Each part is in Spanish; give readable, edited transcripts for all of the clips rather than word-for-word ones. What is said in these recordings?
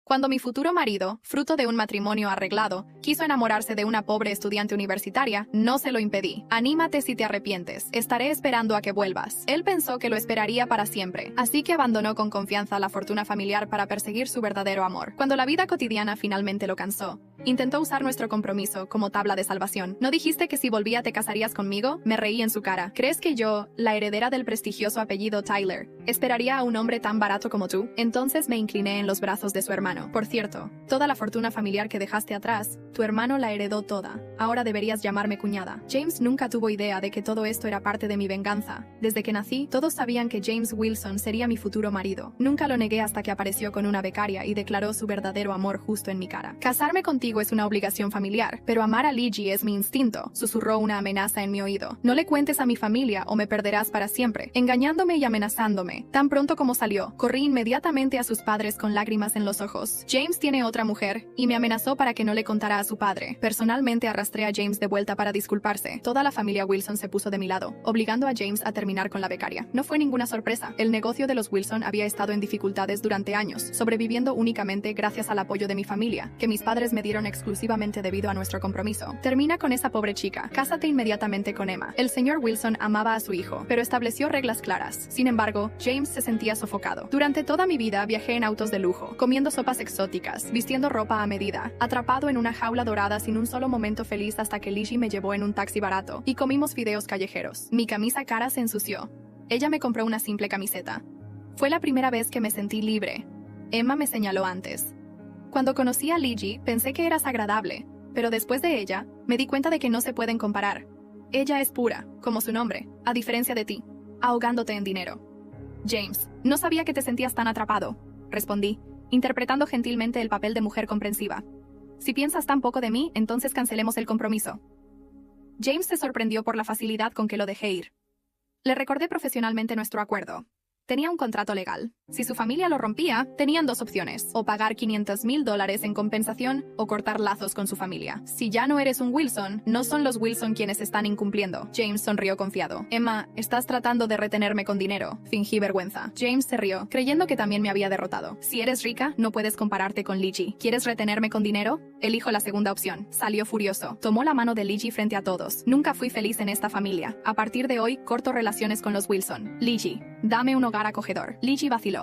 Cuando mi futuro marido, fruto de un matrimonio arreglado, quiso enamorarse de una pobre estudiante universitaria, no se lo impedí. Anímate si te arrepientes. Estaré esperando a que vuelvas. Él pensó que lo esperaría para siempre, así que abandonó con confianza la fortuna familiar para perseguir su verdadero amor. Cuando la vida cotidiana finalmente lo cansó, intentó usar nuestro compromiso como tabla de salvación. ¿No dijiste que si volvía te casarías conmigo? Me reí en su cara. ¿Crees que yo, la heredera del prestigioso apellido Tyler, esperaría a un hombre tan barato como tú? Entonces me incliné en los brazos de su hermano. Por cierto, toda la fortuna familiar que dejaste atrás, tu hermano la heredó toda. Ahora deberías llamarme cuñada. James nunca tuvo idea de que todo esto era parte de mi venganza. Desde que nací, todos sabían que James Wilson sería mi futuro marido. Nunca lo negué hasta que apareció con una becaria y declaró su verdadero amor justo en mi cara. Casarme contigo es una obligación familiar, pero amar a Ligi es mi instinto, susurró una amenaza en mi oído. No le cuentes a mi familia o me perderás para siempre. Engañándome y amenazándome. Tan pronto como salió, corrí inmediatamente a sus padres con lágrimas en los ojos. James tiene otra mujer, y me amenazó para que no le contara a su padre. Personalmente arrastré a James de vuelta para disculparse. Toda la familia Wilson se puso de mi lado, obligando a James a terminar con la becaria. No fue ninguna sorpresa. El negocio de los Wilson había estado en dificultades durante años, sobreviviendo únicamente gracias al apoyo de mi familia, que mis padres me dieron exclusivamente debido a nuestro compromiso. Termina con esa pobre chica. Cásate inmediatamente con Emma. El señor Wilson amaba a su hijo, pero estableció reglas claras. Sin embargo, James se sentía sofocado. Durante toda mi vida viajé en autos de lujo, comiendo sopas exóticas, vistiendo ropa a medida, atrapado en una jaula dorada sin un solo momento feliz hasta que Ligi me llevó en un taxi barato y comimos fideos callejeros. Mi camisa cara se ensució. Ella me compró una simple camiseta. Fue la primera vez que me sentí libre. Emma me señaló antes. Cuando conocí a Ligi, pensé que eras agradable, pero después de ella, me di cuenta de que no se pueden comparar. Ella es pura, como su nombre, a diferencia de ti, ahogándote en dinero. James, no sabía que te sentías tan atrapado, respondí, interpretando gentilmente el papel de mujer comprensiva. Si piensas tan poco de mí, entonces cancelemos el compromiso. James se sorprendió por la facilidad con que lo dejé ir. Le recordé profesionalmente nuestro acuerdo. Tenía un contrato legal. Si su familia lo rompía, tenían dos opciones, o pagar $500,000 en compensación o cortar lazos con su familia. Si ya no eres un Wilson, no son los Wilson quienes están incumpliendo. James sonrió confiado. Emma, estás tratando de retenerme con dinero. Fingí vergüenza. James se rió, creyendo que también me había derrotado. Si eres rica, no puedes compararte con Ligi. ¿Quieres retenerme con dinero? Elijo la segunda opción. Salió furioso. Tomó la mano de Ligi frente a todos. Nunca fui feliz en esta familia. A partir de hoy, corto relaciones con los Wilson. Ligi, dame un hogar acogedor. Ligi vaciló.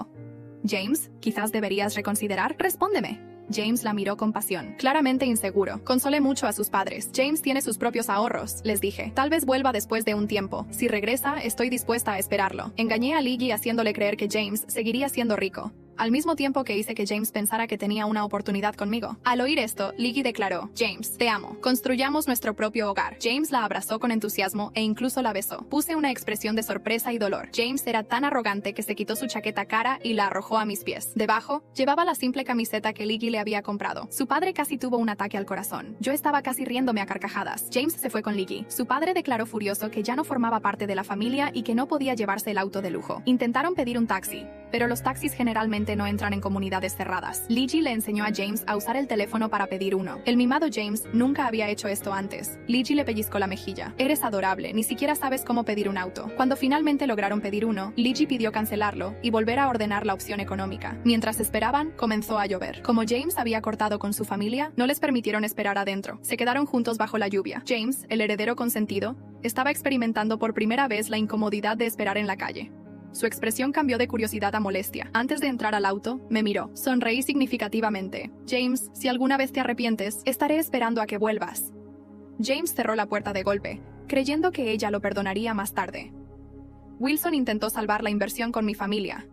James, quizás deberías reconsiderar. Respóndeme. James la miró con pasión, claramente inseguro. Consolé mucho a sus padres. James tiene sus propios ahorros, les dije. Tal vez vuelva después de un tiempo. Si regresa, estoy dispuesta a esperarlo. Engañé a Ligi haciéndole creer que James seguiría siendo rico, al mismo tiempo que hice que James pensara que tenía una oportunidad conmigo. Al oír esto, Ligi declaró, James, te amo. Construyamos nuestro propio hogar. James la abrazó con entusiasmo e incluso la besó. Puse una expresión de sorpresa y dolor. James era tan arrogante que se quitó su chaqueta cara y la arrojó a mis pies. Debajo, llevaba la simple camiseta que Ligi le había comprado. Su padre casi tuvo un ataque al corazón. Yo estaba casi riéndome a carcajadas. James se fue con Ligi. Su padre declaró furioso que ya no formaba parte de la familia y que no podía llevarse el auto de lujo. Intentaron pedir un taxi, pero los taxis generalmente no entran en comunidades cerradas. Ligi le enseñó a James a usar el teléfono para pedir uno. El mimado James nunca había hecho esto antes. Ligi le pellizcó la mejilla. Eres adorable, ni siquiera sabes cómo pedir un auto. Cuando finalmente lograron pedir uno, Ligi pidió cancelarlo y volver a ordenar la opción económica. Mientras esperaban, comenzó a llover. Como James había cortado con su familia, no les permitieron esperar adentro. Se quedaron juntos bajo la lluvia. James, el heredero consentido, estaba experimentando por primera vez la incomodidad de esperar en la calle. Su expresión cambió de curiosidad a molestia. Antes de entrar al auto, me miró. Sonreí significativamente. James, si alguna vez te arrepientes, estaré esperando a que vuelvas. James cerró la puerta de golpe, creyendo que ella lo perdonaría más tarde. Wilson intentó salvar la inversión con mi familia.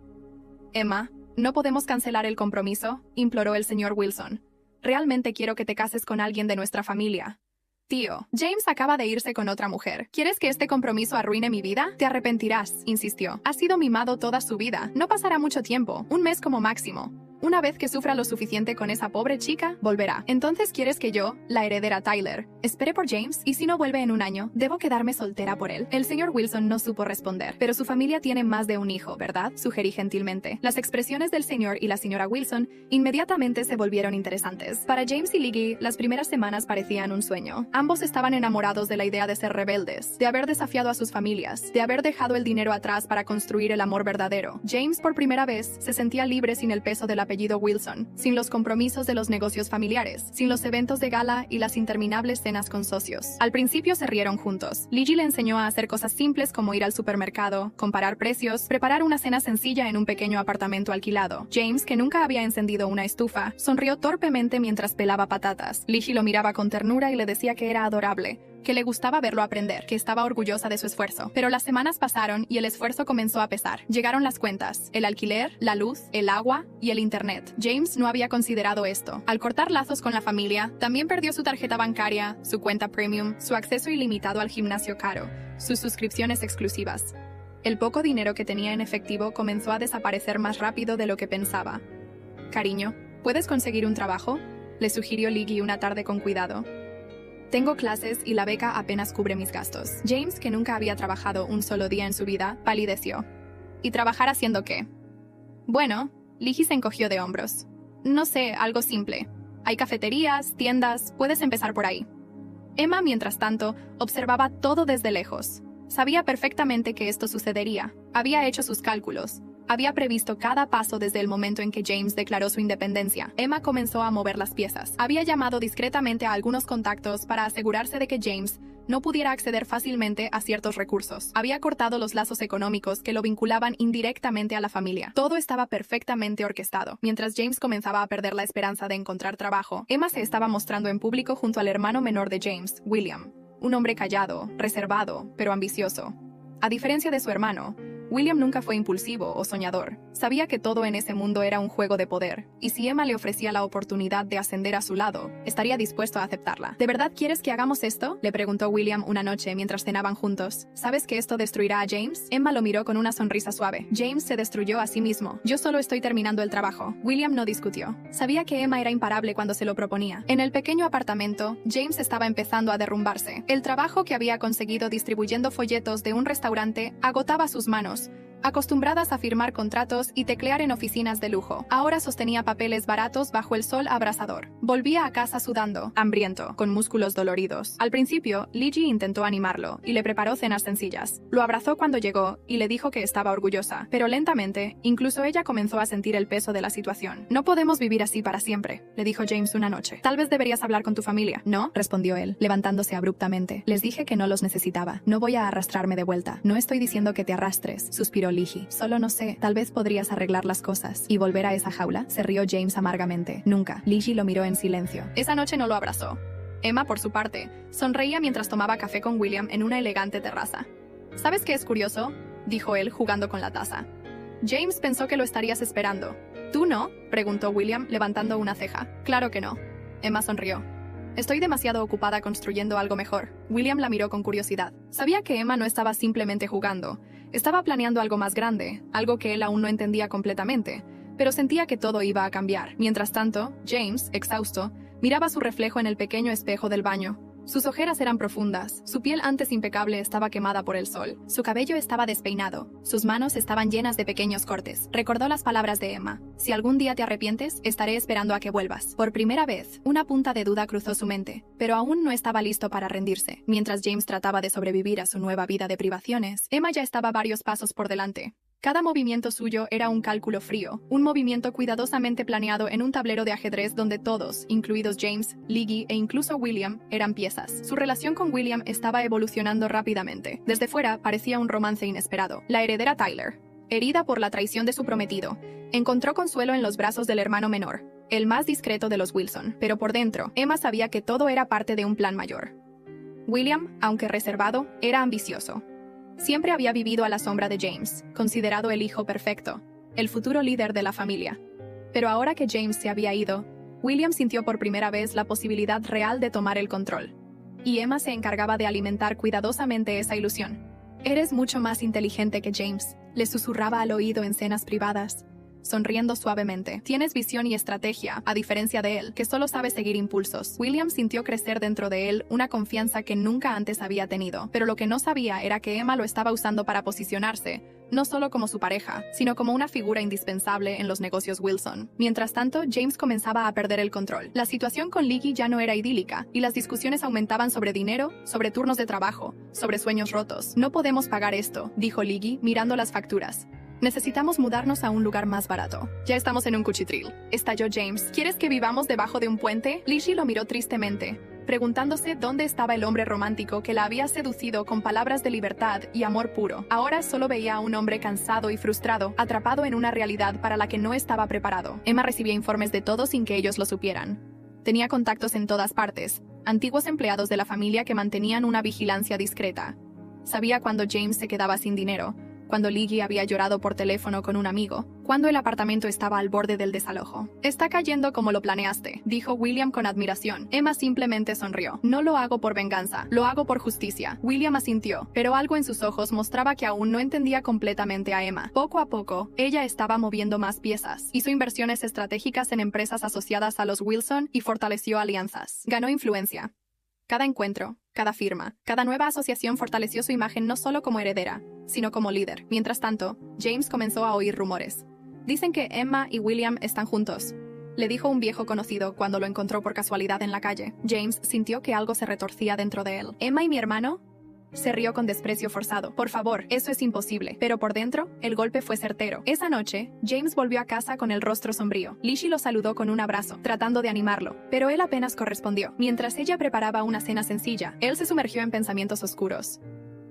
Emma, ¿no podemos cancelar el compromiso?, imploró el señor Wilson. Realmente quiero que te cases con alguien de nuestra familia. Tío, James acaba de irse con otra mujer. ¿Quieres que este compromiso arruine mi vida? Te arrepentirás, insistió. Ha sido mimado toda su vida. No pasará mucho tiempo, un mes como máximo. Una vez que sufra lo suficiente con esa pobre chica, volverá. Entonces, ¿quieres que yo, la heredera Tyler, espere por James? Y si no vuelve en un año, ¿debo quedarme soltera por él? El señor Wilson no supo responder. Pero su familia tiene más de un hijo, ¿verdad?, sugerí gentilmente. Las expresiones del señor y la señora Wilson inmediatamente se volvieron interesantes. Para James y Ligi, las primeras semanas parecían un sueño. Ambos estaban enamorados de la idea de ser rebeldes, de haber desafiado a sus familias, de haber dejado el dinero atrás para construir el amor verdadero. James, por primera vez, se sentía libre sin el peso del apellido apellido Wilson, sin los compromisos de los negocios familiares, sin los eventos de gala y las interminables cenas con socios. Al principio se rieron juntos. Ligi le enseñó a hacer cosas simples como ir al supermercado, comparar precios, preparar una cena sencilla en un pequeño apartamento alquilado. James, que nunca había encendido una estufa, sonrió torpemente mientras pelaba patatas. Ligi lo miraba con ternura y le decía que era adorable, que le gustaba verlo aprender, que estaba orgullosa de su esfuerzo. Pero las semanas pasaron y el esfuerzo comenzó a pesar. Llegaron las cuentas, el alquiler, la luz, el agua y el internet. James no había considerado esto. Al cortar lazos con la familia, también perdió su tarjeta bancaria, su cuenta premium, su acceso ilimitado al gimnasio caro, sus suscripciones exclusivas. El poco dinero que tenía en efectivo comenzó a desaparecer más rápido de lo que pensaba. «Cariño, ¿puedes conseguir un trabajo?», le sugirió Ligi una tarde con cuidado. «Tengo clases y la beca apenas cubre mis gastos». James, que nunca había trabajado un solo día en su vida, palideció. «¿Y trabajar haciendo qué?». «Bueno», Ligi se encogió de hombros. «No sé, algo simple. Hay cafeterías, tiendas, puedes empezar por ahí». Emma, mientras tanto, observaba todo desde lejos. Sabía perfectamente que esto sucedería. Había hecho sus cálculos. Había previsto cada paso desde el momento en que James declaró su independencia. Emma comenzó a mover las piezas. Había llamado discretamente a algunos contactos para asegurarse de que James no pudiera acceder fácilmente a ciertos recursos. Había cortado los lazos económicos que lo vinculaban indirectamente a la familia. Todo estaba perfectamente orquestado. Mientras James comenzaba a perder la esperanza de encontrar trabajo, Emma se estaba mostrando en público junto al hermano menor de James, William. Un hombre callado, reservado, pero ambicioso. A diferencia de su hermano, William nunca fue impulsivo o soñador. Sabía que todo en ese mundo era un juego de poder, y si Emma le ofrecía la oportunidad de ascender a su lado, estaría dispuesto a aceptarla. ¿De verdad quieres que hagamos esto?, le preguntó William una noche mientras cenaban juntos. ¿Sabes que esto destruirá a James? Emma lo miró con una sonrisa suave. James se destruyó a sí mismo. Yo solo estoy terminando el trabajo. William no discutió. Sabía que Emma era imparable cuando se lo proponía. En el pequeño apartamento, James estaba empezando a derrumbarse. El trabajo que había conseguido distribuyendo folletos de un restaurante agotaba sus manos, acostumbradas a firmar contratos y teclear en oficinas de lujo. Ahora sostenía papeles baratos bajo el sol abrasador. Volvía a casa sudando, hambriento, con músculos doloridos. Al principio, Ligi intentó animarlo y le preparó cenas sencillas. Lo abrazó cuando llegó y le dijo que estaba orgullosa. Pero lentamente, incluso ella comenzó a sentir el peso de la situación. «No podemos vivir así para siempre», le dijo James una noche. «Tal vez deberías hablar con tu familia». «No», respondió él, levantándose abruptamente. «Les dije que no los necesitaba. No voy a arrastrarme de vuelta». «No estoy diciendo que te arrastres», suspiró Ligi. «Solo no sé, tal vez podrías arreglar las cosas y volver a esa jaula», se rió James amargamente. «Nunca». Ligi lo miró en silencio. Esa noche no lo abrazó. Emma, por su parte, sonreía mientras tomaba café con William en una elegante terraza. «¿Sabes qué es curioso?», dijo él jugando con la taza. «James pensó que lo estarías esperando». «¿Tú no?», preguntó William levantando una ceja. «Claro que no». Emma sonrió. «Estoy demasiado ocupada construyendo algo mejor». William la miró con curiosidad. Sabía que Emma no estaba simplemente jugando. Estaba planeando algo más grande, algo que él aún no entendía completamente, pero sentía que todo iba a cambiar. Mientras tanto, James, exhausto, miraba su reflejo en el pequeño espejo del baño. Sus ojeras eran profundas, su piel antes impecable estaba quemada por el sol, su cabello estaba despeinado, sus manos estaban llenas de pequeños cortes. Recordó las palabras de Emma: «Si algún día te arrepientes, estaré esperando a que vuelvas». Por primera vez, una punta de duda cruzó su mente, pero aún no estaba listo para rendirse. Mientras James trataba de sobrevivir a su nueva vida de privaciones, Emma ya estaba varios pasos por delante. Cada movimiento suyo era un cálculo frío, un movimiento cuidadosamente planeado en un tablero de ajedrez donde todos, incluidos James, Ligi e incluso William, eran piezas. Su relación con William estaba evolucionando rápidamente. Desde fuera parecía un romance inesperado. La heredera Tyler, herida por la traición de su prometido, encontró consuelo en los brazos del hermano menor, el más discreto de los Wilson, pero por dentro, Emma sabía que todo era parte de un plan mayor. William, aunque reservado, era ambicioso. Siempre había vivido a la sombra de James, considerado el hijo perfecto, el futuro líder de la familia. Pero ahora que James se había ido, William sintió por primera vez la posibilidad real de tomar el control. Y Emma se encargaba de alimentar cuidadosamente esa ilusión. «Eres mucho más inteligente que James», le susurraba al oído en cenas privadas, sonriendo suavemente. «Tienes visión y estrategia, a diferencia de él, que solo sabe seguir impulsos». William sintió crecer dentro de él una confianza que nunca antes había tenido, pero lo que no sabía era que Emma lo estaba usando para posicionarse, no solo como su pareja, sino como una figura indispensable en los negocios Wilson. Mientras tanto, James comenzaba a perder el control. La situación con Ligi ya no era idílica, y las discusiones aumentaban sobre dinero, sobre turnos de trabajo, sobre sueños rotos. «No podemos pagar esto», dijo Ligi, mirando las facturas. Necesitamos mudarnos a un lugar más barato. Ya estamos en un cuchitril. Estalló James. ¿Quieres que vivamos debajo de un puente? Lizzie lo miró tristemente, preguntándose dónde estaba el hombre romántico que la había seducido con palabras de libertad y amor puro. Ahora solo veía a un hombre cansado y frustrado, atrapado en una realidad para la que no estaba preparado. Emma recibía informes de todo sin que ellos lo supieran. Tenía contactos en todas partes, antiguos empleados de la familia que mantenían una vigilancia discreta. Sabía cuando James se quedaba sin dinero, cuando Lizzie había llorado por teléfono con un amigo, cuando el apartamento estaba al borde del desalojo. Está cayendo como lo planeaste, dijo William con admiración. Emma simplemente sonrió. No lo hago por venganza, lo hago por justicia. William asintió, pero algo en sus ojos mostraba que aún no entendía completamente a Emma. Poco a poco, ella estaba moviendo más piezas. Hizo inversiones estratégicas en empresas asociadas a los Wilson y fortaleció alianzas. Ganó influencia. Cada encuentro, cada firma, cada nueva asociación fortaleció su imagen no solo como heredera, sino como líder. Mientras tanto, James comenzó a oír rumores. Dicen que Emma y William están juntos, le dijo un viejo conocido cuando lo encontró por casualidad en la calle. James sintió que algo se retorcía dentro de él. ¿Emma y mi hermano? Se rió con desprecio forzado. Por favor, eso es imposible. Pero por dentro, el golpe fue certero. Esa noche, James volvió a casa con el rostro sombrío. Lizzie lo saludó con un abrazo, tratando de animarlo, pero él apenas correspondió. Mientras ella preparaba una cena sencilla, él se sumergió en pensamientos oscuros.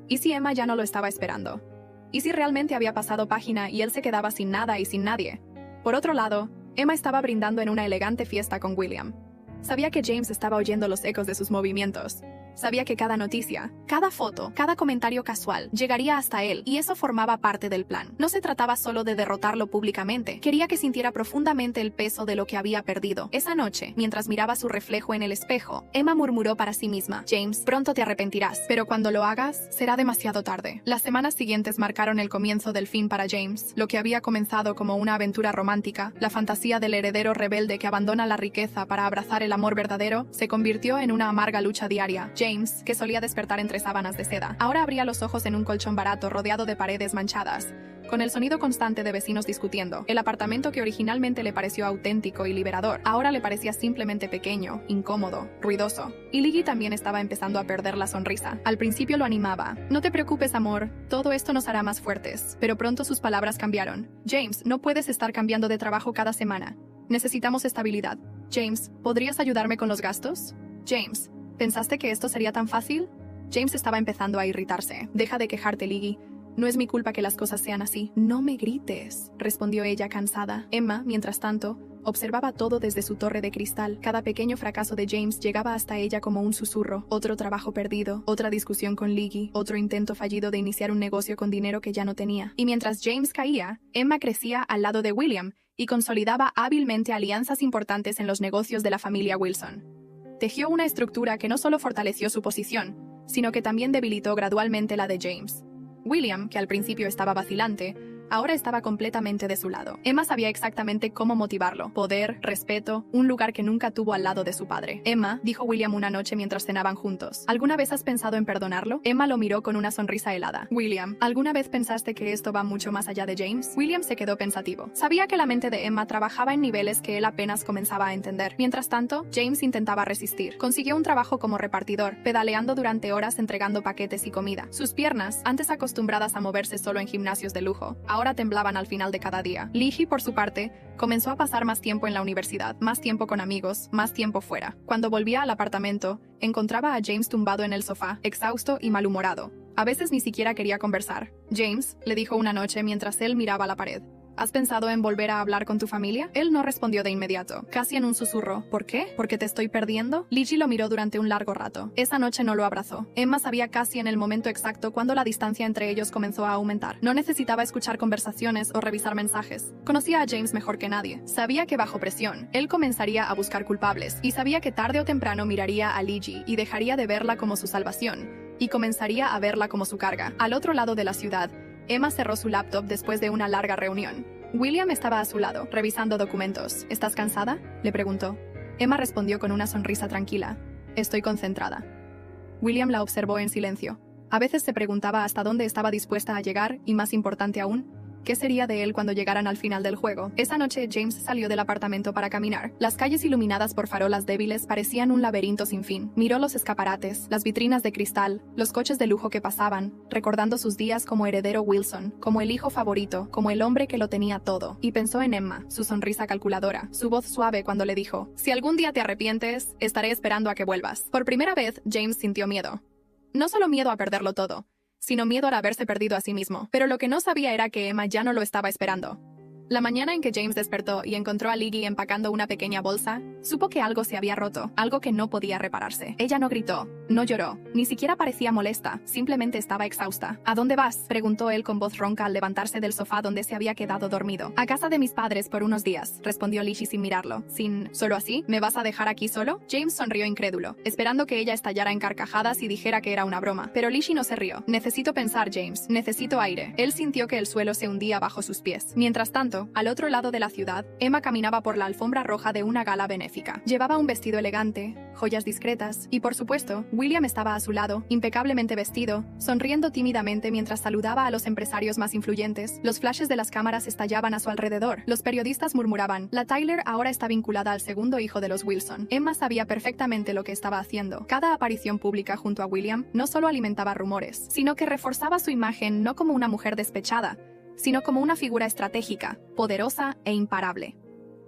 ¿Y si Emma ya no lo estaba esperando? ¿Y si realmente había pasado página y él se quedaba sin nada y sin nadie? Por otro lado, Emma estaba brindando en una elegante fiesta con William. Sabía que James estaba oyendo los ecos de sus movimientos. Sabía que cada noticia, cada foto, cada comentario casual llegaría hasta él, y eso formaba parte del plan. No se trataba solo de derrotarlo públicamente. Quería que sintiera profundamente el peso de lo que había perdido. Esa noche, mientras miraba su reflejo en el espejo, Emma murmuró para sí misma: James, pronto te arrepentirás, pero cuando lo hagas, será demasiado tarde. Las semanas siguientes marcaron el comienzo del fin para James. Lo que había comenzado como una aventura romántica, la fantasía del heredero rebelde que abandona la riqueza para abrazar el amor verdadero, se convirtió en una amarga lucha diaria. James, que solía despertar entre sábanas de seda, ahora abría los ojos en un colchón barato rodeado de paredes manchadas, con el sonido constante de vecinos discutiendo. El apartamento que originalmente le pareció auténtico y liberador, ahora le parecía simplemente pequeño, incómodo, ruidoso. Y Lizzie también estaba empezando a perder la sonrisa. Al principio lo animaba. No te preocupes, amor, todo esto nos hará más fuertes. Pero pronto sus palabras cambiaron. James, no puedes estar cambiando de trabajo cada semana. Necesitamos estabilidad. James, ¿podrías ayudarme con los gastos? James, ¿pensaste que esto sería tan fácil? James estaba empezando a irritarse. Deja de quejarte, Lizzie. No es mi culpa que las cosas sean así. No me grites, respondió ella cansada. Emma, mientras tanto, observaba todo desde su torre de cristal. Cada pequeño fracaso de James llegaba hasta ella como un susurro. Otro trabajo perdido, otra discusión con Lizzie, otro intento fallido de iniciar un negocio con dinero que ya no tenía. Y mientras James caía, Emma crecía al lado de William y consolidaba hábilmente alianzas importantes en los negocios de la familia Wilson. Tejió una estructura que no solo fortaleció su posición, sino que también debilitó gradualmente la de James. William, que al principio estaba vacilante, ahora estaba completamente de su lado. Emma sabía exactamente cómo motivarlo. Poder, respeto, un lugar que nunca tuvo al lado de su padre. Emma, dijo William una noche mientras cenaban juntos, ¿alguna vez has pensado en perdonarlo? Emma lo miró con una sonrisa helada. William, ¿alguna vez pensaste que esto va mucho más allá de James? William se quedó pensativo. Sabía que la mente de Emma trabajaba en niveles que él apenas comenzaba a entender. Mientras tanto, James intentaba resistir. Consiguió un trabajo como repartidor, pedaleando durante horas entregando paquetes y comida. Sus piernas, antes acostumbradas a moverse solo en gimnasios de lujo, ahora temblaban al final de cada día. Lizzie, por su parte, comenzó a pasar más tiempo en la universidad, más tiempo con amigos, más tiempo fuera. Cuando volvía al apartamento, encontraba a James tumbado en el sofá, exhausto y malhumorado. A veces ni siquiera quería conversar. James, le dijo una noche mientras él miraba la pared, ¿has pensado en volver a hablar con tu familia? Él no respondió de inmediato, casi en un susurro. ¿Por qué? ¿Porque te estoy perdiendo? Lizzie lo miró durante un largo rato. Esa noche no lo abrazó. Emma sabía casi en el momento exacto cuando la distancia entre ellos comenzó a aumentar. No necesitaba escuchar conversaciones o revisar mensajes. Conocía a James mejor que nadie. Sabía que bajo presión, él comenzaría a buscar culpables, y sabía que tarde o temprano miraría a Lizzie y dejaría de verla como su salvación, y comenzaría a verla como su carga. Al otro lado de la ciudad, Emma cerró su laptop después de una larga reunión. William estaba a su lado, revisando documentos. ¿Estás cansada?, le preguntó. Emma respondió con una sonrisa tranquila. Estoy concentrada. William la observó en silencio. A veces se preguntaba hasta dónde estaba dispuesta a llegar y, más importante aún, ¿Qué sería de él cuando llegaran al final del juego? Esa noche, James salió del apartamento para caminar. Las calles iluminadas por farolas débiles parecían un laberinto sin fin. Miró los escaparates, las vitrinas de cristal, los coches de lujo que pasaban, recordando sus días como heredero Wilson, como el hijo favorito, como el hombre que lo tenía todo. Y pensó en Emma, su sonrisa calculadora, su voz suave cuando le dijo: «Si algún día te arrepientes, estaré esperando a que vuelvas». Por primera vez, James sintió miedo. No solo miedo a perderlo todo, sino miedo al haberse perdido a sí mismo. Pero lo que no sabía era que Emma ya no lo estaba esperando. La mañana en que James despertó y encontró a Liggy empacando una pequeña bolsa, supo que algo se había roto, algo que no podía repararse. Ella no gritó, no lloró, ni siquiera parecía molesta, simplemente estaba exhausta. «¿A dónde vas?», preguntó él con voz ronca al levantarse del sofá donde se había quedado dormido. «A casa de mis padres por unos días», respondió Liggy sin mirarlo. ¿Solo así? ¿Me vas a dejar aquí solo?». James sonrió incrédulo, esperando que ella estallara en carcajadas y dijera que era una broma. Pero Liggy no se rió. «Necesito pensar, James, necesito aire». Él sintió que el suelo se hundía bajo sus pies. Mientras tanto, al otro lado de la ciudad, Emma caminaba por la alfombra roja de una gala benéfica. Llevaba un vestido elegante, joyas discretas, y por supuesto, William estaba a su lado, impecablemente vestido, sonriendo tímidamente mientras saludaba a los empresarios más influyentes. Los flashes de las cámaras estallaban a su alrededor. Los periodistas murmuraban: «La Tyler ahora está vinculada al segundo hijo de los Wilson». Emma sabía perfectamente lo que estaba haciendo. Cada aparición pública junto a William no solo alimentaba rumores, sino que reforzaba su imagen no como una mujer despechada, sino como una figura estratégica, poderosa e imparable.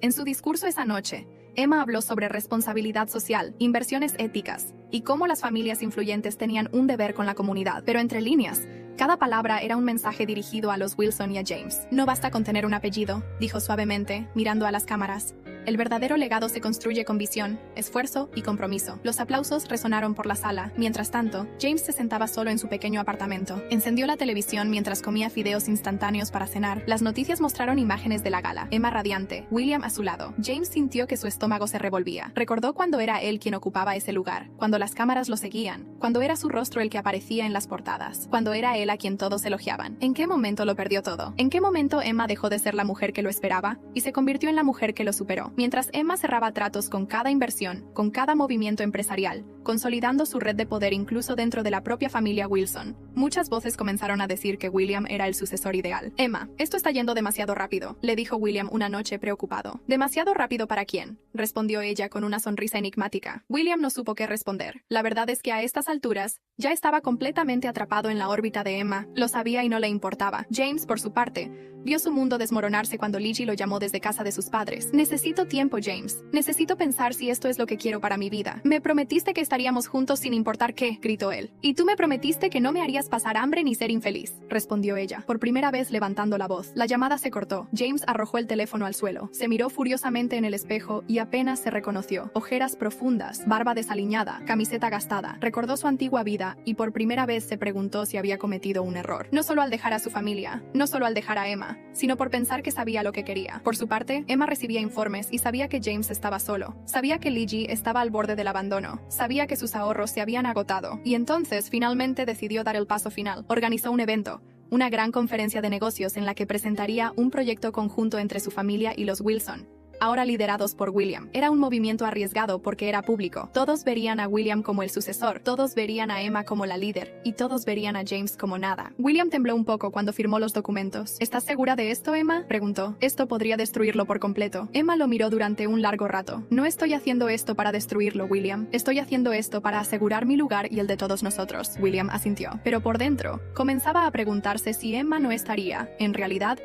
En su discurso esa noche, Emma habló sobre responsabilidad social, inversiones éticas, y cómo las familias influyentes tenían un deber con la comunidad. Pero entre líneas, cada palabra era un mensaje dirigido a los Wilson y a James. «No basta con tener un apellido», dijo suavemente, mirando a las cámaras. «El verdadero legado se construye con visión, esfuerzo y compromiso». Los aplausos resonaron por la sala. Mientras tanto, James se sentaba solo en su pequeño apartamento. Encendió la televisión mientras comía fideos instantáneos para cenar. Las noticias mostraron imágenes de la gala. Emma radiante, William a su lado. James sintió que su estómago se revolvía. Recordó cuando era él quien ocupaba ese lugar, cuando las cámaras lo seguían, cuando era su rostro el que aparecía en las portadas, cuando era él a quien todos elogiaban. ¿En qué momento lo perdió todo? ¿En qué momento Emma dejó de ser la mujer que lo esperaba y se convirtió en la mujer que lo superó? Mientras Emma cerraba tratos con cada inversión, con cada movimiento empresarial, consolidando su red de poder incluso dentro de la propia familia Wilson, muchas voces comenzaron a decir que William era el sucesor ideal. «Emma, esto está yendo demasiado rápido», le dijo William una noche preocupado. «¿Demasiado rápido para quién?», respondió ella con una sonrisa enigmática. William no supo qué responder. La verdad es que a estas alturas, ya estaba completamente atrapado en la órbita de Emma, lo sabía y no le importaba. James, por su parte, vio su mundo desmoronarse cuando Liggy lo llamó desde casa de sus padres. «Necesito tiempo, James. Necesito pensar si esto es lo que quiero para mi vida». «Me prometiste que estaríamos juntos sin importar qué», gritó él. «Y tú me prometiste que no me harías pasar hambre ni ser infeliz», respondió ella, por primera vez levantando la voz. La llamada se cortó. James arrojó el teléfono al suelo. Se miró furiosamente en el espejo y apenas se reconoció. Ojeras profundas, barba desaliñada, camiseta gastada. Recordó su antigua vida y por primera vez se preguntó si había cometido un error. No solo al dejar a su familia, no solo al dejar a Emma, sino por pensar que sabía lo que quería. Por su parte, Emma recibía informes y sabía que James estaba solo. Sabía que Liggy estaba al borde del abandono. Sabía que sus ahorros se habían agotado. Y entonces, finalmente decidió dar el paso final. Organizó un evento, una gran conferencia de negocios en la que presentaría un proyecto conjunto entre su familia y los Wilson, ahora liderados por William. Era un movimiento arriesgado porque era público. Todos verían a William como el sucesor, todos verían a Emma como la líder, y todos verían a James como nada. William tembló un poco cuando firmó los documentos. «¿Estás segura de esto, Emma?», preguntó. «Esto podría destruirlo por completo». Emma lo miró durante un largo rato. «No estoy haciendo esto para destruirlo, William. Estoy haciendo esto para asegurar mi lugar y el de todos nosotros», William asintió. Pero por dentro, comenzaba a preguntarse si Emma no estaría, en realidad,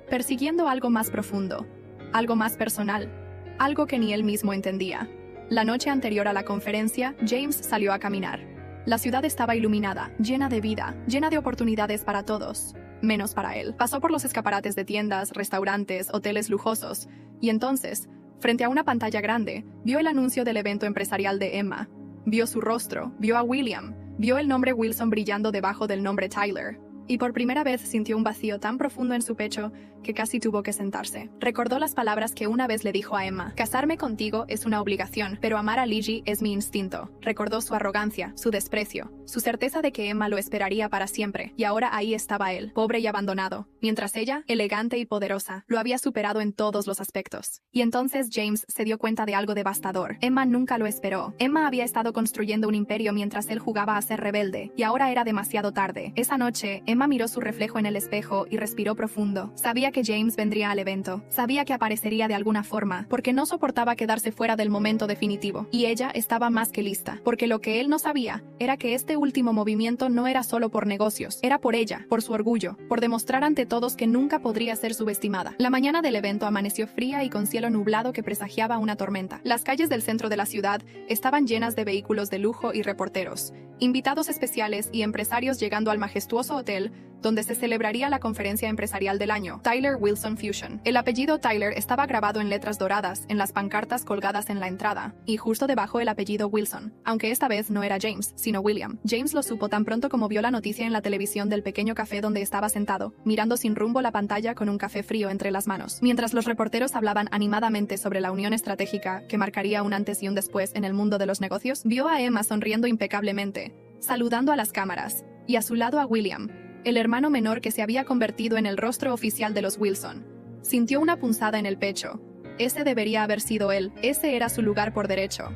persiguiendo algo más profundo, algo más personal, algo que ni él mismo entendía. La noche anterior a la conferencia, James salió a caminar. La ciudad estaba iluminada, llena de vida, llena de oportunidades para todos, menos para él. Pasó por los escaparates de tiendas, restaurantes, hoteles lujosos, y entonces, frente a una pantalla grande, vio el anuncio del evento empresarial de Emma. Vio su rostro, vio a William, vio el nombre Wilson brillando debajo del nombre Tyler. Y por primera vez sintió un vacío tan profundo en su pecho que casi tuvo que sentarse. Recordó las palabras que una vez le dijo a Emma: «Casarme contigo es una obligación, pero amar a Liggy es mi instinto». Recordó su arrogancia, su desprecio, su certeza de que Emma lo esperaría para siempre. Y ahora ahí estaba él, pobre y abandonado, mientras ella, elegante y poderosa, lo había superado en todos los aspectos. Y entonces James se dio cuenta de algo devastador. Emma nunca lo esperó. Emma había estado construyendo un imperio mientras él jugaba a ser rebelde, y ahora era demasiado tarde. Esa noche, Emma miró su reflejo en el espejo y respiró profundo. Sabía que James vendría al evento. Sabía que aparecería de alguna forma, porque no soportaba quedarse fuera del momento definitivo. Y ella estaba más que lista, porque lo que él no sabía era que este último movimiento no era solo por negocios, era por ella, por su orgullo, por demostrar ante todos que nunca podría ser subestimada. La mañana del evento amaneció fría y con cielo nublado que presagiaba una tormenta. Las calles del centro de la ciudad estaban llenas de vehículos de lujo y reporteros, invitados especiales y empresarios llegando al majestuoso hotel donde se celebraría la conferencia empresarial del año, Tyler Wilson Fusion. El apellido Tyler estaba grabado en letras doradas en las pancartas colgadas en la entrada, y justo debajo el apellido Wilson, aunque esta vez no era James, sino William. James lo supo tan pronto como vio la noticia en la televisión del pequeño café donde estaba sentado, mirando sin rumbo la pantalla con un café frío entre las manos. Mientras los reporteros hablaban animadamente sobre la unión estratégica que marcaría un antes y un después en el mundo de los negocios, vio a Emma sonriendo impecablemente, saludando a las cámaras, y a su lado a William, el hermano menor que se había convertido en el rostro oficial de los Wilson. Sintió una punzada en el pecho. Ese debería haber sido él, ese era su lugar por derecho.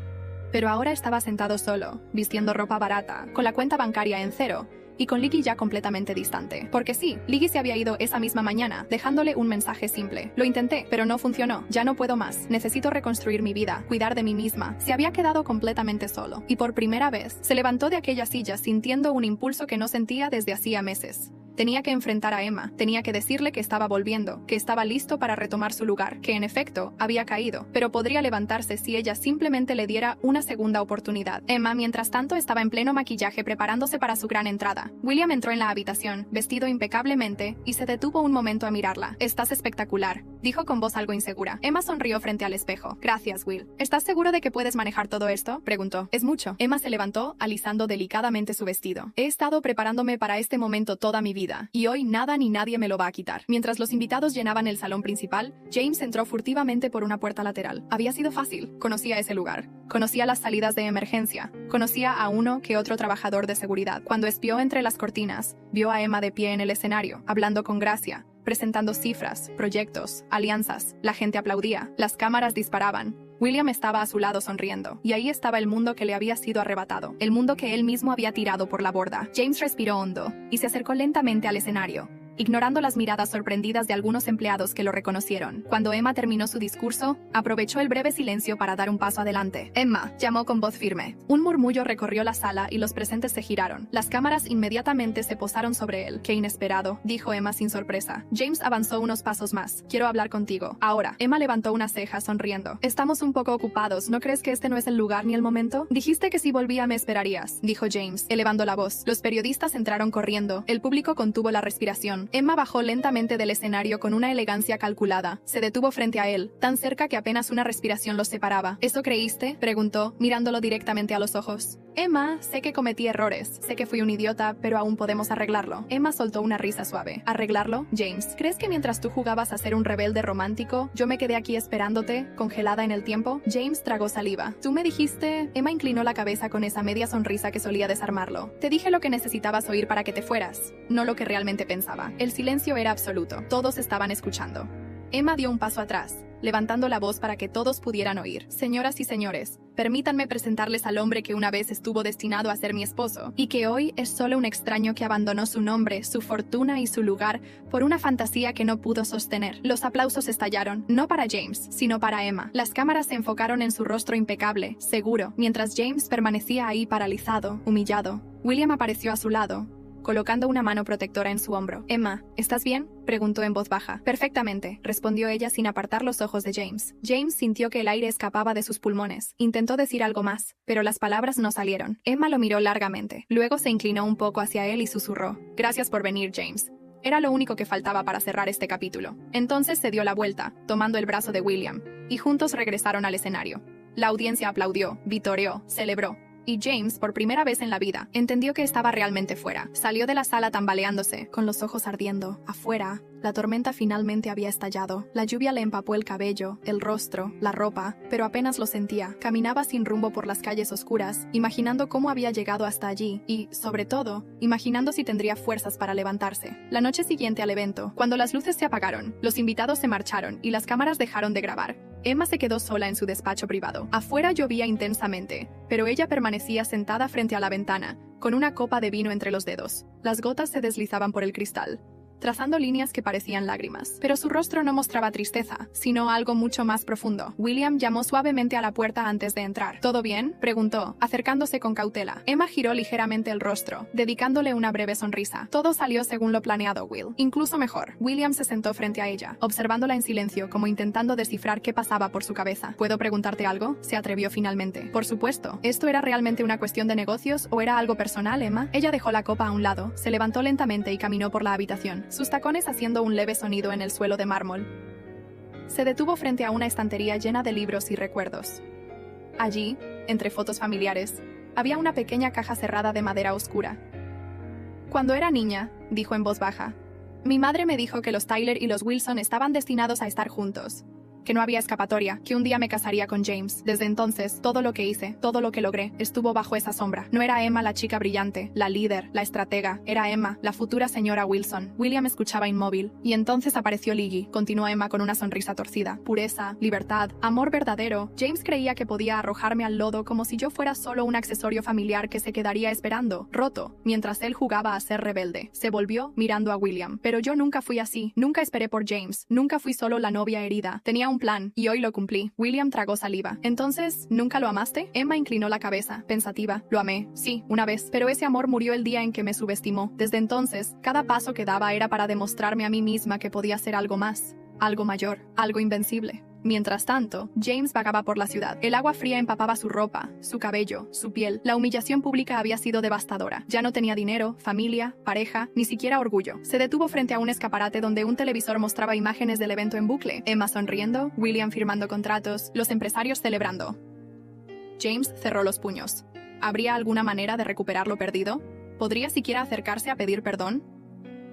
Pero ahora estaba sentado solo, vistiendo ropa barata, con la cuenta bancaria en cero, y con Liggy ya completamente distante. Porque sí, Liggy se había ido esa misma mañana, dejándole un mensaje simple. Lo intenté, pero no funcionó. Ya no puedo más. Necesito reconstruir mi vida, cuidar de mí misma. Se había quedado completamente solo. Y por primera vez, se levantó de aquella silla sintiendo un impulso que no sentía desde hacía meses. Tenía que enfrentar a Emma, tenía que decirle que estaba volviendo, que estaba listo para retomar su lugar, que en efecto, había caído, pero podría levantarse si ella simplemente le diera una segunda oportunidad. Emma, mientras tanto, estaba en pleno maquillaje preparándose para su gran entrada. William entró en la habitación, vestido impecablemente, y se detuvo un momento a mirarla. «Estás espectacular», dijo con voz algo insegura. Emma sonrió frente al espejo. «Gracias, Will». «¿Estás seguro de que puedes manejar todo esto?», preguntó. «Es mucho». Emma se levantó, alisando delicadamente su vestido. «He estado preparándome para este momento toda mi vida, y hoy nada ni nadie me lo va a quitar». Mientras los invitados llenaban el salón principal, James entró furtivamente por una puerta lateral. Había sido fácil. Conocía ese lugar. Conocía las salidas de emergencia. Conocía a uno que otro trabajador de seguridad. Cuando espió entre las cortinas, vio a Emma de pie en el escenario, hablando con gracia, presentando cifras, proyectos, alianzas. La gente aplaudía. Las cámaras disparaban. William estaba a su lado sonriendo, y ahí estaba el mundo que le había sido arrebatado, el mundo que él mismo había tirado por la borda. James respiró hondo, y se acercó lentamente al escenario, ignorando las miradas sorprendidas de algunos empleados que lo reconocieron. Cuando Emma terminó su discurso, aprovechó el breve silencio para dar un paso adelante. «Emma», llamó con voz firme. Un murmullo recorrió la sala y los presentes se giraron. Las cámaras inmediatamente se posaron sobre él. «Qué inesperado», dijo Emma sin sorpresa. James avanzó unos pasos más. «Quiero hablar contigo. Ahora». Emma levantó una ceja sonriendo. «Estamos un poco ocupados. ¿No crees que este no es el lugar ni el momento?» «Dijiste que si volvía me esperarías», dijo James, elevando la voz. Los periodistas entraron corriendo. El público contuvo la respiración. Emma bajó lentamente del escenario con una elegancia calculada. Se detuvo frente a él, tan cerca que apenas una respiración los separaba. «¿Eso creíste?», preguntó, mirándolo directamente a los ojos. «Emma, sé que cometí errores, sé que fui un idiota, pero aún podemos arreglarlo». Emma soltó una risa suave. «¿Arreglarlo, James? ¿Crees que mientras tú jugabas a ser un rebelde romántico, yo me quedé aquí esperándote, congelada en el tiempo?» James tragó saliva. «¿Tú me dijiste?» Emma inclinó la cabeza con esa media sonrisa que solía desarmarlo. «Te dije lo que necesitabas oír para que te fueras, no lo que realmente pensaba». El silencio era absoluto. Todos estaban escuchando. Emma dio un paso atrás, levantando la voz para que todos pudieran oír. «Señoras y señores, permítanme presentarles al hombre que una vez estuvo destinado a ser mi esposo, y que hoy es solo un extraño que abandonó su nombre, su fortuna y su lugar por una fantasía que no pudo sostener». Los aplausos estallaron, no para James, sino para Emma. Las cámaras se enfocaron en su rostro impecable, seguro, mientras James permanecía ahí paralizado, humillado. William apareció a su lado, colocando una mano protectora en su hombro. «Emma, ¿estás bien?», preguntó en voz baja. «Perfectamente», respondió ella sin apartar los ojos de James. James sintió que el aire escapaba de sus pulmones. Intentó decir algo más, pero las palabras no salieron. Emma lo miró largamente. Luego se inclinó un poco hacia él y susurró: «Gracias por venir, James». Era lo único que faltaba para cerrar este capítulo. Entonces se dio la vuelta, tomando el brazo de William, y juntos regresaron al escenario. La audiencia aplaudió, vitoreó, celebró. Y James, por primera vez en la vida, entendió que estaba realmente fuera. Salió de la sala tambaleándose, con los ojos ardiendo. Afuera, la tormenta finalmente había estallado. La lluvia le empapó el cabello, el rostro, la ropa, pero apenas lo sentía. Caminaba sin rumbo por las calles oscuras, imaginando cómo había llegado hasta allí y, sobre todo, imaginando si tendría fuerzas para levantarse. La noche siguiente al evento, cuando las luces se apagaron, los invitados se marcharon y las cámaras dejaron de grabar, Emma se quedó sola en su despacho privado. Afuera llovía intensamente, pero ella permanecía sentada frente a la ventana, con una copa de vino entre los dedos. Las gotas se deslizaban por el cristal, trazando líneas que parecían lágrimas. Pero su rostro no mostraba tristeza, sino algo mucho más profundo. William llamó suavemente a la puerta antes de entrar. ¿Todo bien?, preguntó, acercándose con cautela. Emma giró ligeramente el rostro, dedicándole una breve sonrisa. Todo salió según lo planeado, Will. Incluso mejor. William se sentó frente a ella, observándola en silencio, como intentando descifrar qué pasaba por su cabeza. ¿Puedo preguntarte algo?, se atrevió finalmente. Por supuesto. ¿Esto era realmente una cuestión de negocios o era algo personal, Emma? Ella dejó la copa a un lado, se levantó lentamente y caminó por la habitación, sus tacones haciendo un leve sonido en el suelo de mármol. Se detuvo frente a una estantería llena de libros y recuerdos. Allí, entre fotos familiares, había una pequeña caja cerrada de madera oscura. Cuando era niña, dijo en voz baja, mi madre me dijo que los Tyler y los Wilson estaban destinados a estar juntos, que no había escapatoria, que un día me casaría con James. Desde entonces, todo lo que hice, todo lo que logré, estuvo bajo esa sombra. No era Emma la chica brillante, la líder, la estratega, era Emma, la futura señora Wilson. William escuchaba inmóvil. Y entonces apareció Liggy, continuó Emma con una sonrisa torcida. Pureza, libertad, amor verdadero. James creía que podía arrojarme al lodo como si yo fuera solo un accesorio familiar que se quedaría esperando, roto, mientras él jugaba a ser rebelde. Se volvió, mirando a William. Pero yo nunca fui así, nunca esperé por James, nunca fui solo la novia herida. Tenía un plan, y hoy lo cumplí. William tragó saliva. ¿Entonces, nunca lo amaste? Emma inclinó la cabeza, pensativa. Lo amé, sí, una vez, pero ese amor murió el día en que me subestimó. Desde entonces, cada paso que daba era para demostrarme a mí misma que podía ser algo más, algo mayor, algo invencible. Mientras tanto, James vagaba por la ciudad. El agua fría empapaba su ropa, su cabello, su piel. La humillación pública había sido devastadora. Ya no tenía dinero, familia, pareja, ni siquiera orgullo. Se detuvo frente a un escaparate donde un televisor mostraba imágenes del evento en bucle. Emma sonriendo, William firmando contratos, los empresarios celebrando. James cerró los puños. ¿Habría alguna manera de recuperar lo perdido? ¿Podría siquiera acercarse a pedir perdón?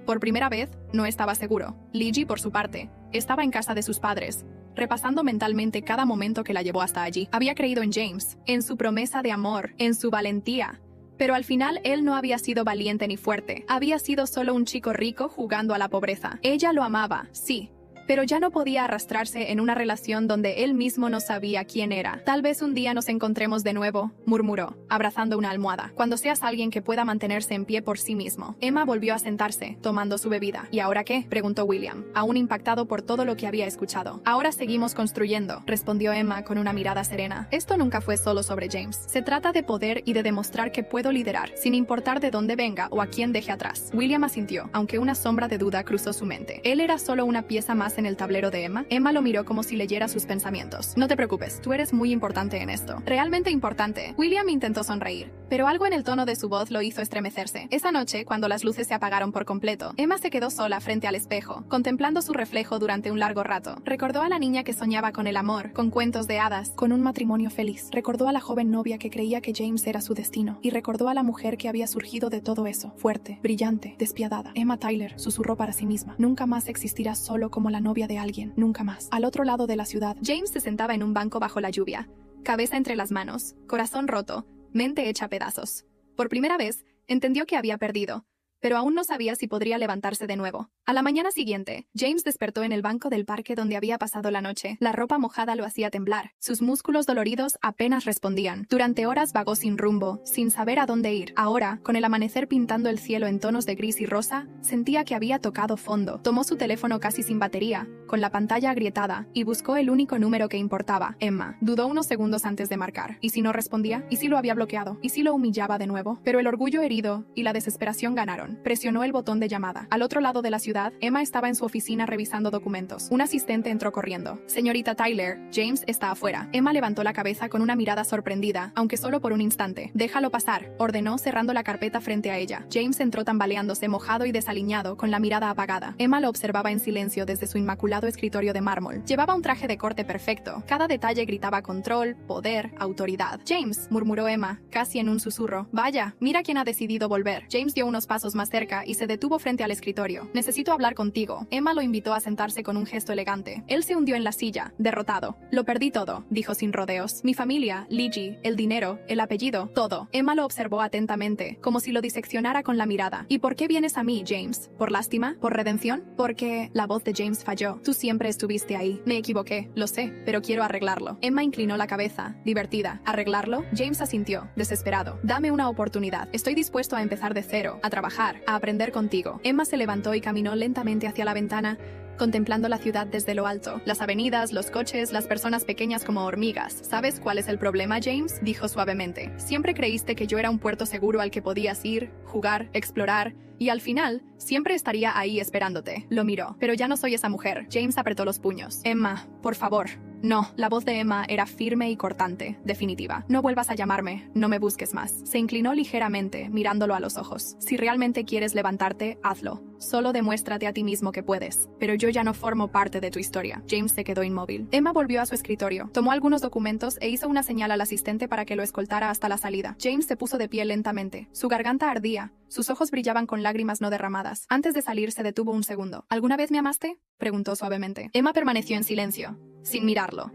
Por primera vez, no estaba seguro. Liggy, por su parte, estaba en casa de sus padres, repasando mentalmente cada momento que la llevó hasta allí. Había creído en James, en su promesa de amor, en su valentía. Pero al final él no había sido valiente ni fuerte. Había sido solo un chico rico jugando a la pobreza. Ella lo amaba, sí, pero ya no podía arrastrarse en una relación donde él mismo no sabía quién era. Tal vez un día nos encontremos de nuevo, murmuró, abrazando una almohada. Cuando seas alguien que pueda mantenerse en pie por sí mismo. Emma volvió a sentarse, tomando su bebida. ¿Y ahora qué?, preguntó William, aún impactado por todo lo que había escuchado. Ahora seguimos construyendo, respondió Emma con una mirada serena. Esto nunca fue solo sobre James. Se trata de poder y de demostrar que puedo liderar, sin importar de dónde venga o a quién deje atrás. William asintió, aunque una sombra de duda cruzó su mente. Él era solo una pieza más en el tablero de Emma. Emma lo miró como si leyera sus pensamientos. No te preocupes, tú eres muy importante en esto. Realmente importante. William intentó sonreír, pero algo en el tono de su voz lo hizo estremecerse. Esa noche, cuando las luces se apagaron por completo, Emma se quedó sola frente al espejo, contemplando su reflejo durante un largo rato. Recordó a la niña que soñaba con el amor, con cuentos de hadas, con un matrimonio feliz. Recordó a la joven novia que creía que James era su destino. Y recordó a la mujer que había surgido de todo eso, fuerte, brillante, despiadada. Emma Tyler susurró para sí misma. Nunca más existirá solo como la novia de alguien, nunca más. Al otro lado de la ciudad, James se sentaba en un banco bajo la lluvia, cabeza entre las manos, corazón roto, mente hecha pedazos. Por primera vez, entendió que había perdido, pero aún no sabía si podría levantarse de nuevo. A la mañana siguiente, James despertó en el banco del parque donde había pasado la noche. La ropa mojada lo hacía temblar. Sus músculos doloridos apenas respondían. Durante horas vagó sin rumbo, sin saber a dónde ir. Ahora, con el amanecer pintando el cielo en tonos de gris y rosa, sentía que había tocado fondo. Tomó su teléfono casi sin batería, con la pantalla agrietada, y buscó el único número que importaba, Emma. Dudó unos segundos antes de marcar. ¿Y si no respondía? ¿Y si lo había bloqueado? ¿Y si lo humillaba de nuevo? Pero el orgullo herido y la desesperación ganaron. Presionó el botón de llamada. Al otro lado de la ciudad, Emma estaba en su oficina revisando documentos. Un asistente entró corriendo. Señorita Tyler, James está afuera. Emma levantó la cabeza con una mirada sorprendida, aunque solo por un instante. Déjalo pasar, ordenó cerrando la carpeta frente a ella. James entró tambaleándose, mojado y desaliñado, con la mirada apagada. Emma lo observaba en silencio desde su inmaculado escritorio de mármol. Llevaba un traje de corte perfecto. Cada detalle gritaba control, poder, autoridad. James, murmuró Emma, casi en un susurro. Vaya, mira quién ha decidido volver. James dio unos pasos más cerca y se detuvo frente al escritorio. Necesito necesito hablar contigo. Emma lo invitó a sentarse con un gesto elegante. Él se hundió en la silla, derrotado. Lo perdí todo, dijo sin rodeos. Mi familia, Ligi, el dinero, el apellido, todo. Emma lo observó atentamente, como si lo diseccionara con la mirada. ¿Y por qué vienes a mí, James? ¿Por lástima? ¿Por redención? Porque la voz de James falló. Tú siempre estuviste ahí. Me equivoqué, lo sé, pero quiero arreglarlo. Emma inclinó la cabeza, divertida. ¿Arreglarlo? James asintió, desesperado. Dame una oportunidad. Estoy dispuesto a empezar de cero, a trabajar, a aprender contigo. Emma se levantó y caminó lentamente hacia la ventana, contemplando la ciudad desde lo alto. Las avenidas, los coches, las personas pequeñas como hormigas. ¿Sabes cuál es el problema, James? Dijo suavemente. Siempre creíste que yo era un puerto seguro al que podías ir, jugar, explorar, y al final, siempre estaría ahí esperándote. Lo miró. Pero ya no soy esa mujer. James apretó los puños. Emma, por favor. No, la voz de Emma era firme y cortante, definitiva. No vuelvas a llamarme, no me busques más. Se inclinó ligeramente, mirándolo a los ojos. Si realmente quieres levantarte, hazlo. Solo demuéstrate a ti mismo que puedes. Pero yo ya no formo parte de tu historia. James se quedó inmóvil. Emma volvió a su escritorio, tomó algunos documentos e hizo una señal al asistente para que lo escoltara hasta la salida. James se puso de pie lentamente. Su garganta ardía. Sus ojos brillaban con lágrimas no derramadas. Antes de salir se detuvo un segundo. ¿Alguna vez me amaste? Preguntó suavemente. Emma permaneció en silencio, sin mirarlo.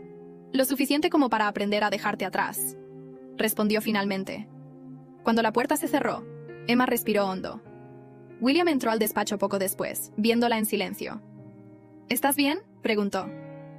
Lo suficiente como para aprender a dejarte atrás, respondió finalmente. Cuando la puerta se cerró, Emma respiró hondo. William entró al despacho poco después, viéndola en silencio. ¿Estás bien?, preguntó.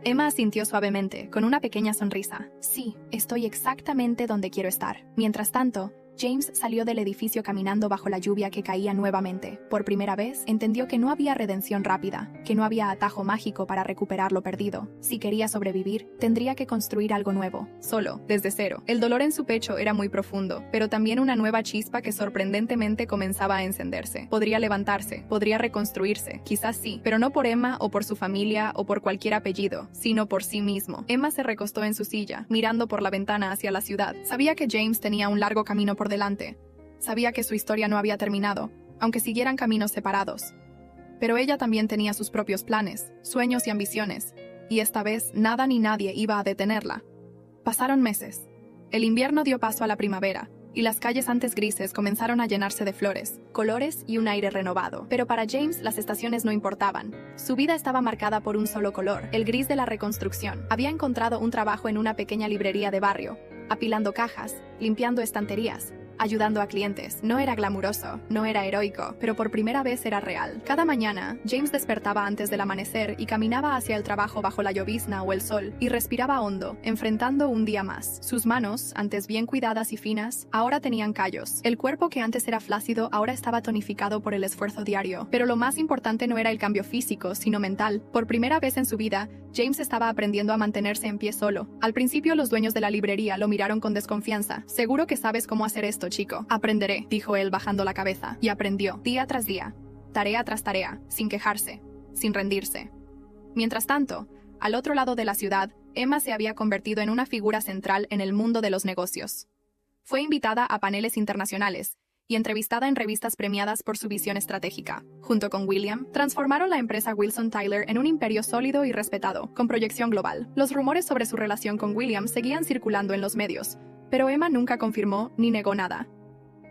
Emma asintió suavemente, con una pequeña sonrisa. Sí, estoy exactamente donde quiero estar. Mientras tanto, James salió del edificio caminando bajo la lluvia que caía nuevamente. Por primera vez, entendió que no había redención rápida, que no había atajo mágico para recuperar lo perdido. Si quería sobrevivir, tendría que construir algo nuevo, solo, desde cero. El dolor en su pecho era muy profundo, pero también una nueva chispa que sorprendentemente comenzaba a encenderse. Podría levantarse, podría reconstruirse, quizás sí, pero no por Emma o por su familia o por cualquier apellido, sino por sí mismo. Emma se recostó en su silla, mirando por la ventana hacia la ciudad. Sabía que James tenía un largo camino por delante. Sabía que su historia no había terminado, aunque siguieran caminos separados. Pero ella también tenía sus propios planes, sueños y ambiciones, y esta vez nada ni nadie iba a detenerla. Pasaron meses. El invierno dio paso a la primavera, y las calles antes grises comenzaron a llenarse de flores, colores y un aire renovado. Pero para James las estaciones no importaban. Su vida estaba marcada por un solo color, el gris de la reconstrucción. Había encontrado un trabajo en una pequeña librería de barrio, apilando cajas, limpiando estanterías, ayudando a clientes. No era glamuroso, no era heroico, pero por primera vez era real. Cada mañana, James despertaba antes del amanecer y caminaba hacia el trabajo bajo la llovizna o el sol, y respiraba hondo, enfrentando un día más. Sus manos, antes bien cuidadas y finas, ahora tenían callos. El cuerpo que antes era flácido ahora estaba tonificado por el esfuerzo diario. Pero lo más importante no era el cambio físico, sino mental. Por primera vez en su vida, James estaba aprendiendo a mantenerse en pie solo. Al principio los dueños de la librería lo miraron con desconfianza. Seguro que sabes cómo hacer esto, chico. Aprenderé, dijo él bajando la cabeza. Y aprendió, día tras día, tarea tras tarea, sin quejarse, sin rendirse. Mientras tanto, al otro lado de la ciudad, Emma se había convertido en una figura central en el mundo de los negocios. Fue invitada a paneles internacionales y entrevistada en revistas premiadas por su visión estratégica. Junto con William, transformaron la empresa Wilson Tyler en un imperio sólido y respetado, con proyección global. Los rumores sobre su relación con William seguían circulando en los medios, pero Emma nunca confirmó ni negó nada.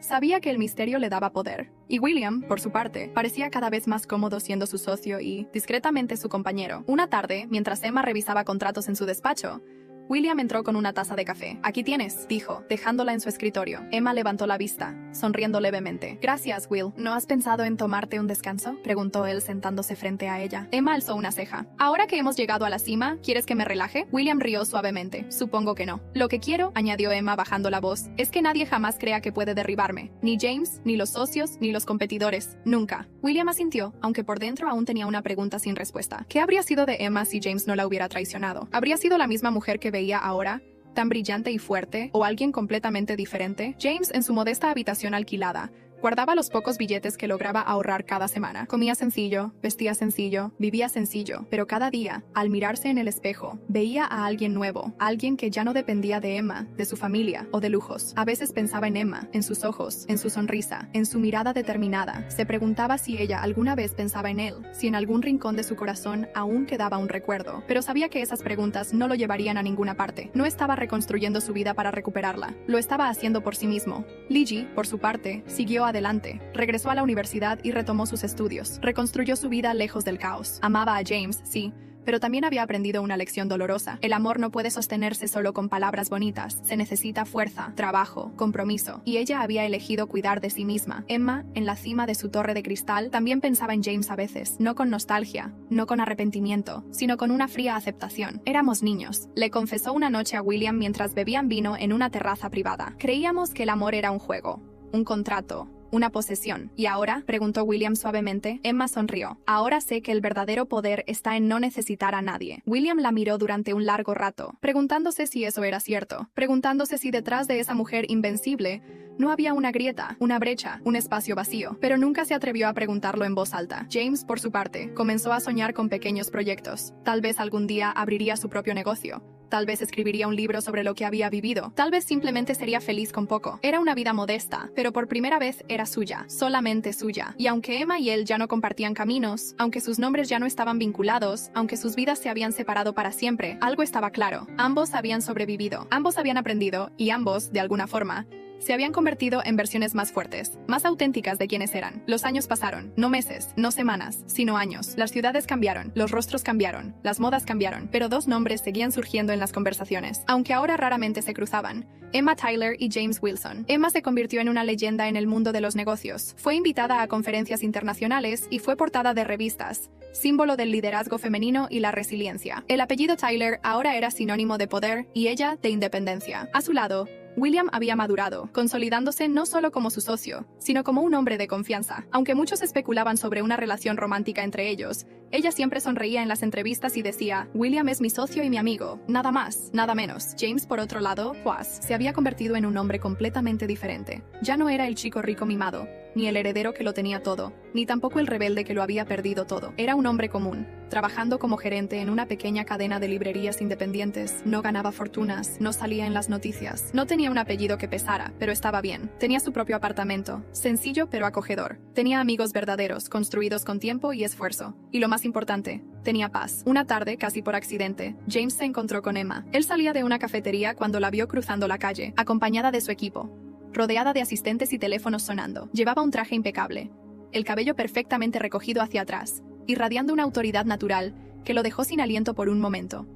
Sabía que el misterio le daba poder, y William, por su parte, parecía cada vez más cómodo siendo su socio y, discretamente, su compañero. Una tarde, mientras Emma revisaba contratos en su despacho, William entró con una taza de café. «Aquí tienes», dijo, dejándola en su escritorio. Emma levantó la vista, sonriendo levemente. «Gracias, Will. ¿No has pensado en tomarte un descanso?», preguntó él sentándose frente a ella. Emma alzó una ceja. «Ahora que hemos llegado a la cima, ¿quieres que me relaje?». William rió suavemente. «Supongo que no». «Lo que quiero», añadió Emma bajando la voz, «es que nadie jamás crea que puede derribarme. Ni James, ni los socios, ni los competidores. Nunca». William asintió, aunque por dentro aún tenía una pregunta sin respuesta. ¿Qué habría sido de Emma si James no la hubiera traicionado? ¿Habría sido la misma mujer que veía ahora, tan brillante y fuerte, o alguien completamente diferente? James, en su modesta habitación alquilada, guardaba los pocos billetes que lograba ahorrar cada semana. Comía sencillo, vestía sencillo, vivía sencillo, pero cada día, al mirarse en el espejo, veía a alguien nuevo, alguien que ya no dependía de Emma, de su familia o de lujos. A veces pensaba en Emma, en sus ojos, en su sonrisa, en su mirada determinada. Se preguntaba si ella alguna vez pensaba en él, si en algún rincón de su corazón aún quedaba un recuerdo. Pero sabía que esas preguntas no lo llevarían a ninguna parte. No estaba reconstruyendo su vida para recuperarla, lo estaba haciendo por sí mismo. Ligi, por su parte, siguió adelante, regresó a la universidad y retomó sus estudios. Reconstruyó su vida lejos del caos. Amaba a James, sí, pero también había aprendido una lección dolorosa. El amor no puede sostenerse solo con palabras bonitas. Se necesita fuerza, trabajo, compromiso. Y ella había elegido cuidar de sí misma. Emma, en la cima de su torre de cristal, también pensaba en James a veces. No con nostalgia, no con arrepentimiento, sino con una fría aceptación. Éramos niños, le confesó una noche a William mientras bebían vino en una terraza privada. Creíamos que el amor era un juego, un contrato, una posesión. ¿Y ahora?, preguntó William suavemente. Emma sonrió. Ahora sé que el verdadero poder está en no necesitar a nadie. William la miró durante un largo rato, preguntándose si eso era cierto, preguntándose si detrás de esa mujer invencible no había una grieta, una brecha, un espacio vacío, pero nunca se atrevió a preguntarlo en voz alta. James, por su parte, comenzó a soñar con pequeños proyectos. Tal vez algún día abriría su propio negocio. Tal vez escribiría un libro sobre lo que había vivido. Tal vez simplemente sería feliz con poco. Era una vida modesta, pero por primera vez era suya, solamente suya. Y aunque Emma y él ya no compartían caminos, aunque sus nombres ya no estaban vinculados, aunque sus vidas se habían separado para siempre, algo estaba claro. Ambos habían sobrevivido, ambos habían aprendido, y ambos, de alguna forma, se habían convertido en versiones más fuertes, más auténticas de quienes eran. Los años pasaron, no meses, no semanas, sino años. Las ciudades cambiaron, los rostros cambiaron, las modas cambiaron, pero dos nombres seguían surgiendo en las conversaciones, aunque ahora raramente se cruzaban. Emma Tyler y James Wilson. Emma se convirtió en una leyenda en el mundo de los negocios. Fue invitada a conferencias internacionales y fue portada de revistas, símbolo del liderazgo femenino y la resiliencia. El apellido Tyler ahora era sinónimo de poder y ella de independencia. A su lado, William había madurado, consolidándose no solo como su socio, sino como un hombre de confianza. Aunque muchos especulaban sobre una relación romántica entre ellos, ella siempre sonreía en las entrevistas y decía: William es mi socio y mi amigo, nada más, nada menos. James, por otro lado, pues, se había convertido en un hombre completamente diferente. Ya no era el chico rico mimado, ni el heredero que lo tenía todo, ni tampoco el rebelde que lo había perdido todo. Era un hombre común, trabajando como gerente en una pequeña cadena de librerías independientes. No ganaba fortunas, no salía en las noticias, no tenía un apellido que pesara, pero estaba bien. Tenía su propio apartamento, sencillo pero acogedor. Tenía amigos verdaderos, construidos con tiempo y esfuerzo. Y lo más importante, tenía paz. Una tarde, casi por accidente, James se encontró con Emma. Él salía de una cafetería cuando la vio cruzando la calle, acompañada de su equipo, rodeada de asistentes y teléfonos sonando. Llevaba un traje impecable, el cabello perfectamente recogido hacia atrás, irradiando una autoridad natural que lo dejó sin aliento por un momento.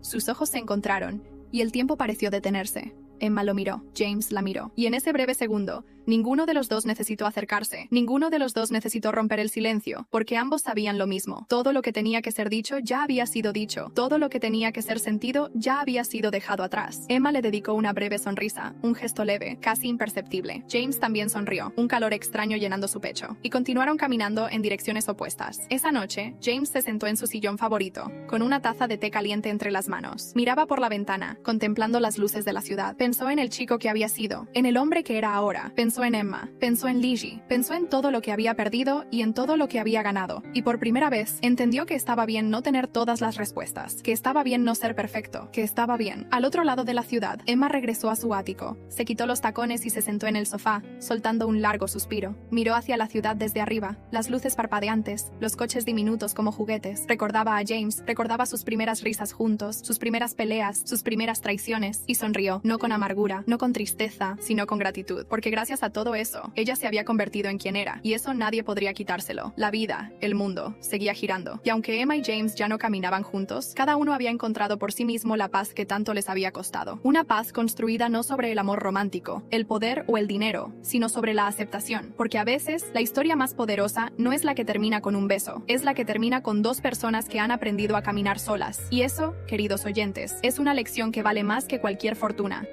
Sus ojos se encontraron, y el tiempo pareció detenerse. Emma lo miró, James la miró, y en ese breve segundo, ninguno de los dos necesitó acercarse, ninguno de los dos necesitó romper el silencio, porque ambos sabían lo mismo. Todo lo que tenía que ser dicho ya había sido dicho, todo lo que tenía que ser sentido ya había sido dejado atrás. Emma le dedicó una breve sonrisa, un gesto leve, casi imperceptible. James también sonrió, un calor extraño llenando su pecho, y continuaron caminando en direcciones opuestas. Esa noche, James se sentó en su sillón favorito, con una taza de té caliente entre las manos. Miraba por la ventana, contemplando las luces de la ciudad. Pensó en el chico que había sido, en el hombre que era ahora. Pensó en Emma, pensó en Lizzie, pensó en todo lo que había perdido y en todo lo que había ganado. Y por primera vez, entendió que estaba bien no tener todas las respuestas, que estaba bien no ser perfecto, que estaba bien. Al otro lado de la ciudad, Emma regresó a su ático, se quitó los tacones y se sentó en el sofá, soltando un largo suspiro. Miró hacia la ciudad desde arriba, las luces parpadeantes, los coches diminutos como juguetes. Recordaba a James, recordaba sus primeras risas juntos, sus primeras peleas, sus primeras traiciones, y sonrió, no con amargura, no con tristeza, sino con gratitud, porque gracias a todo eso, ella se había convertido en quien era, y eso nadie podría quitárselo. La vida, el mundo, seguía girando, y aunque Emma y James ya no caminaban juntos, cada uno había encontrado por sí mismo la paz que tanto les había costado. Una paz construida no sobre el amor romántico, el poder o el dinero, sino sobre la aceptación, porque a veces, la historia más poderosa no es la que termina con un beso, es la que termina con dos personas que han aprendido a caminar solas. Y eso, queridos oyentes, es una lección que vale más que cualquier fortuna.